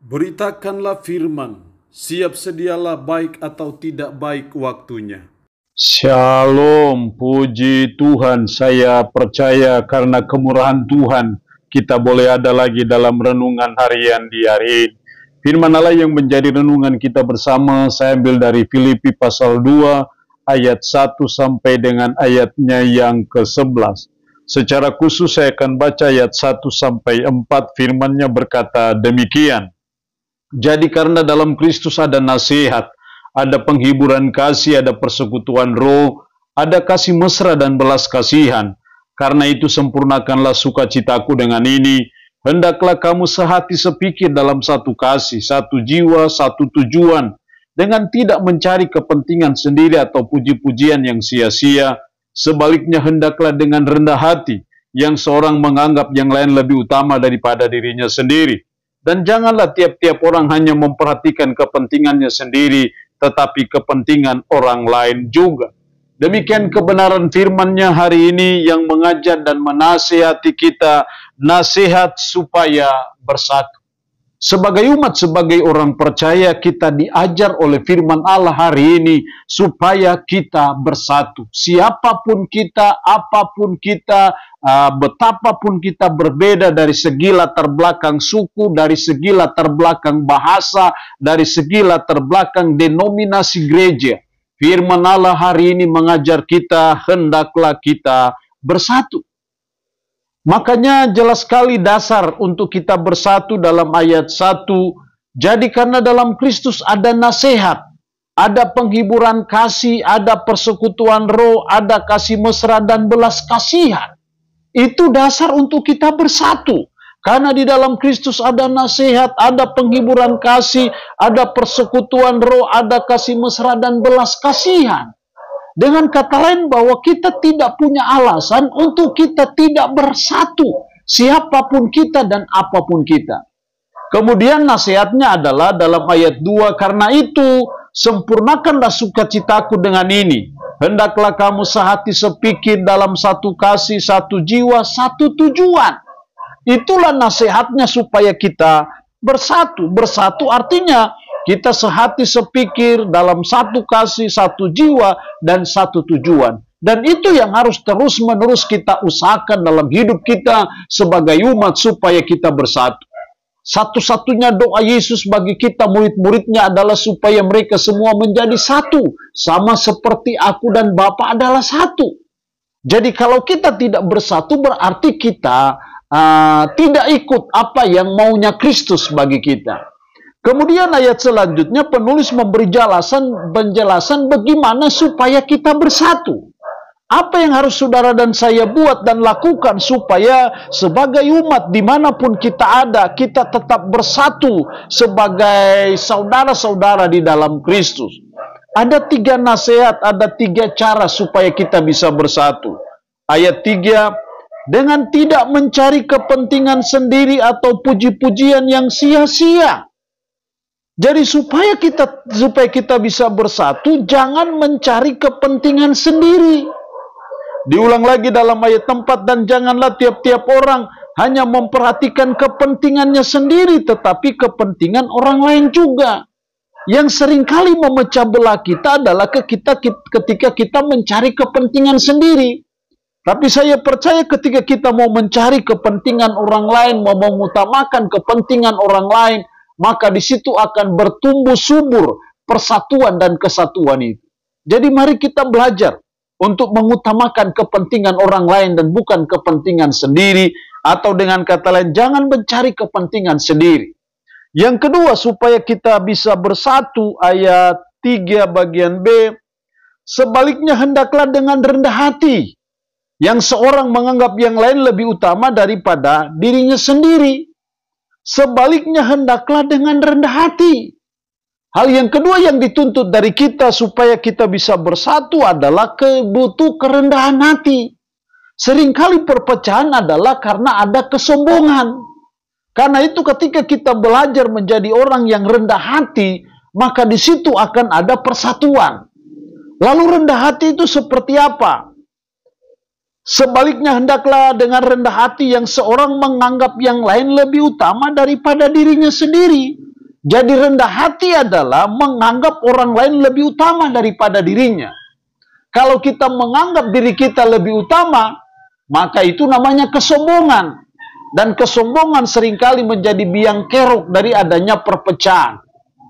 Beritakanlah firman, siap sedialah baik atau tidak baik waktunya. Shalom, puji Tuhan, saya percaya karena kemurahan Tuhan, kita boleh ada lagi dalam renungan harian di hari ini. Firman Allah yang menjadi renungan kita bersama, saya ambil dari Filipi pasal 2, ayat 1 sampai dengan ayatnya yang ke-11. Secara khusus saya akan baca ayat 1 sampai 4, firmannya berkata demikian. Jadi karena dalam Kristus ada nasihat, ada penghiburan kasih, ada persekutuan roh, ada kasih mesra dan belas kasihan. Karena itu sempurnakanlah sukacitaku dengan ini. Hendaklah kamu sehati sepikir dalam satu kasih, satu jiwa, satu tujuan, dengan tidak mencari kepentingan sendiri atau puji-pujian yang sia-sia. Sebaliknya hendaklah dengan rendah hati, yang seorang menganggap yang lain lebih utama daripada dirinya sendiri. Dan janganlah tiap-tiap orang hanya memperhatikan kepentingannya sendiri, tetapi kepentingan orang lain juga. Demikian kebenaran firman-Nya hari ini yang mengajar dan menasihati kita, nasihat supaya bersatu. Sebagai umat, sebagai orang percaya, kita diajar oleh firman Allah hari ini supaya kita bersatu. Siapapun kita, apapun kita, betapapun kita berbeda dari segi latar belakang suku, dari segi latar belakang bahasa, dari segi latar belakang denominasi gereja. Firman Allah hari ini mengajar kita, hendaklah kita bersatu. Makanya jelas sekali dasar untuk kita bersatu dalam ayat 1. Jadi karena dalam Kristus ada nasihat, ada penghiburan kasih, ada persekutuan roh, ada kasih mesra dan belas kasihan. Itu dasar untuk kita bersatu. Karena di dalam Kristus ada nasihat, ada penghiburan kasih, ada persekutuan roh, ada kasih mesra dan belas kasihan. Dengan kata lain bahwa kita tidak punya alasan untuk kita tidak bersatu. Siapapun kita dan apapun kita. Kemudian nasihatnya adalah dalam ayat 2, karena itu sempurnakanlah sukacitaku dengan ini. Hendaklah kamu sehati sepikir dalam satu kasih, satu jiwa, satu tujuan. Itulah nasihatnya supaya kita bersatu. Bersatu artinya kita sehati sepikir dalam satu kasih, satu jiwa, dan satu tujuan. Dan itu yang harus terus-menerus kita usahakan dalam hidup kita sebagai umat supaya kita bersatu. Satu-satunya doa Yesus bagi kita murid-muridnya adalah supaya mereka semua menjadi satu. Sama seperti aku dan Bapa adalah satu. Jadi kalau kita tidak bersatu berarti kita tidak ikut apa yang maunya Kristus bagi kita. Kemudian ayat selanjutnya penulis memberi penjelasan bagaimana supaya kita bersatu. Apa yang harus saudara dan saya buat dan lakukan supaya sebagai umat dimanapun kita ada, kita tetap bersatu sebagai saudara-saudara di dalam Kristus. Ada 3 nasihat, ada 3 cara supaya kita bisa bersatu. Ayat 3, dengan tidak mencari kepentingan sendiri atau puji-pujian yang sia-sia. Jadi supaya kita bisa bersatu, jangan mencari kepentingan sendiri. Diulang lagi dalam ayat 4, dan janganlah tiap-tiap orang hanya memperhatikan kepentingannya sendiri, tetapi kepentingan orang lain juga. Yang seringkali memecah belah kita adalah ketika kita mencari kepentingan sendiri. Tapi saya percaya ketika kita mau mencari kepentingan orang lain, mau mengutamakan kepentingan orang lain, maka di situ akan bertumbuh subur persatuan dan kesatuan itu. Jadi mari kita belajar untuk mengutamakan kepentingan orang lain dan bukan kepentingan sendiri. Atau dengan kata lain, jangan mencari kepentingan sendiri. Yang kedua, supaya kita bisa bersatu, ayat 3 bagian B. Sebaliknya hendaklah dengan rendah hati, yang seorang menganggap yang lain lebih utama daripada dirinya sendiri. Sebaliknya hendaklah dengan rendah hati. Hal yang kedua yang dituntut dari kita supaya kita bisa bersatu adalah butuh kerendahan hati. Seringkali perpecahan adalah karena ada kesombongan. Karena itu ketika kita belajar menjadi orang yang rendah hati, maka di situ akan ada persatuan. Lalu rendah hati itu seperti apa? Sebaliknya hendaklah dengan rendah hati yang seorang menganggap yang lain lebih utama daripada dirinya sendiri. Jadi rendah hati adalah menganggap orang lain lebih utama daripada dirinya. Kalau kita menganggap diri kita lebih utama, maka itu namanya kesombongan. Dan kesombongan seringkali menjadi biang kerok dari adanya perpecahan.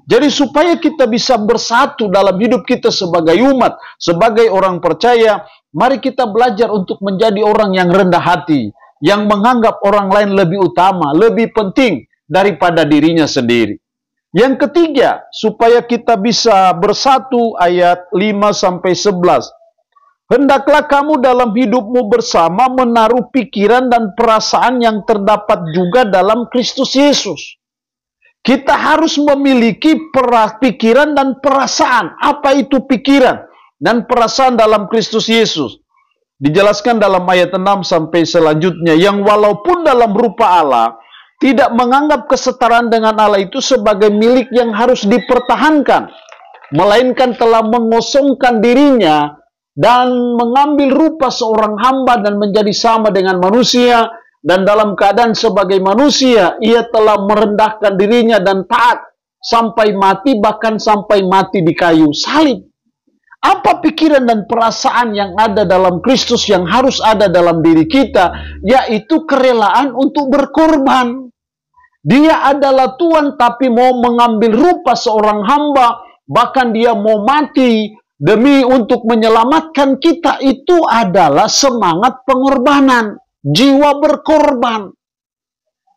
Jadi supaya kita bisa bersatu dalam hidup kita sebagai umat, sebagai orang percaya, mari kita belajar untuk menjadi orang yang rendah hati, yang menganggap orang lain lebih utama, lebih penting daripada dirinya sendiri. Yang ketiga, supaya kita bisa bersatu, ayat 5-11. Hendaklah kamu dalam hidupmu bersama menaruh pikiran dan perasaan yang terdapat juga dalam Kristus Yesus. Kita harus memiliki pikiran dan perasaan. Apa itu pikiran dan perasaan dalam Kristus Yesus? Dijelaskan dalam ayat 6 sampai selanjutnya, yang walaupun dalam rupa Allah, tidak menganggap kesetaraan dengan Allah itu sebagai milik yang harus dipertahankan, melainkan telah mengosongkan dirinya dan mengambil rupa seorang hamba dan menjadi sama dengan manusia, dan dalam keadaan sebagai manusia ia telah merendahkan dirinya dan taat sampai mati, bahkan sampai mati di kayu salib. Apa pikiran dan perasaan yang ada dalam Kristus yang harus ada dalam diri kita? Yaitu kerelaan untuk berkorban. Dia adalah Tuhan tapi mau mengambil rupa seorang hamba, bahkan dia mau mati demi untuk menyelamatkan kita. Itu adalah semangat pengorbanan, jiwa berkorban.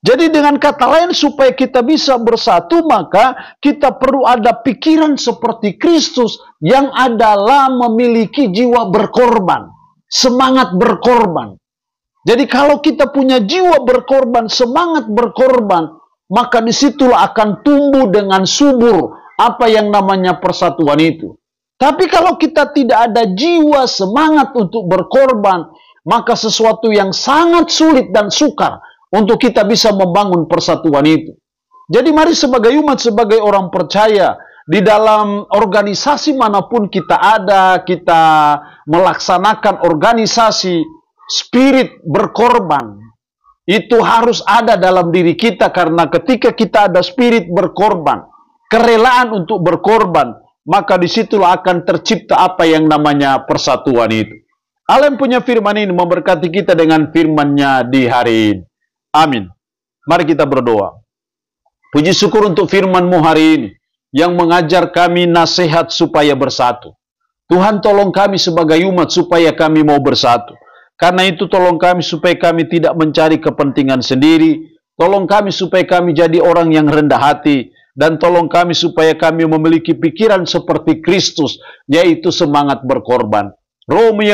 Jadi dengan kata lain, supaya kita bisa bersatu, maka kita perlu ada pikiran seperti Kristus yang adalah memiliki jiwa berkorban, semangat berkorban. Jadi kalau kita punya jiwa berkorban, semangat berkorban, maka disitulah akan tumbuh dengan subur apa yang namanya persatuan itu. Tapi kalau kita tidak ada jiwa semangat untuk berkorban, maka sesuatu yang sangat sulit dan sukar untuk kita bisa membangun persatuan itu. Jadi mari sebagai umat, sebagai orang percaya, di dalam organisasi manapun kita ada, kita melaksanakan organisasi, spirit berkorban itu harus ada dalam diri kita. Karena ketika kita ada spirit berkorban, kerelaan untuk berkorban, maka disitulah akan tercipta apa yang namanya persatuan itu. Allah yang punya firman ini memberkati kita dengan firman-Nya di hari ini. Amin. Mari kita berdoa. Puji syukur untuk firman-Mu hari ini yang mengajar kami nasihat supaya bersatu. Tuhan, tolong kami sebagai umat supaya kami mau bersatu. Karena itu tolong kami supaya kami tidak mencari kepentingan sendiri. Tolong kami supaya kami jadi orang yang rendah hati. Dan tolong kami supaya kami memiliki pikiran seperti Kristus, yaitu semangat berkorban. Roh-Mu yang